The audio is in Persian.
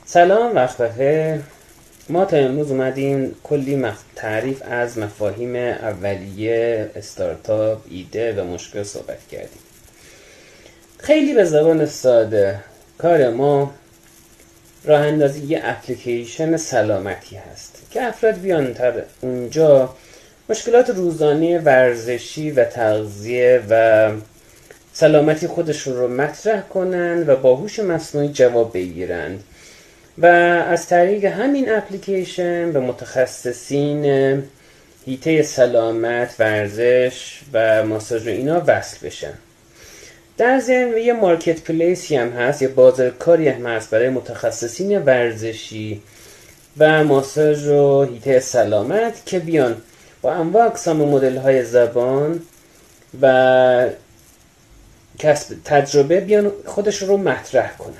سلام، وقت بخیر. ما تا امروز اومدیم کلی تعریف از مفاهیم اولیه استارتاپ، ایده و مشکل صحبت کردیم. خیلی به زبان ساده کار ما راه اندازی یه اپلیکیشن سلامتی هست که افراد بیان اونجا مشکلات روزانه ورزشی و تغذیه و سلامتی خودشون رو مطرح کنن و با هوش مصنوعی جواب بگیرند و از طریق همین اپلیکیشن به متخصصین حیطه سلامت، ورزش و ماساژ و اینا وصل بشن. در ضمن یه مارکت پلیسی هم هست، یه بازارکاری هم هست برای متخصصین ورزشی و ماساژ و حیطه سلامت که بیان با انواع اقسام مدل های زبان و کسب تجربه بیان خودش رو مطرح کنن.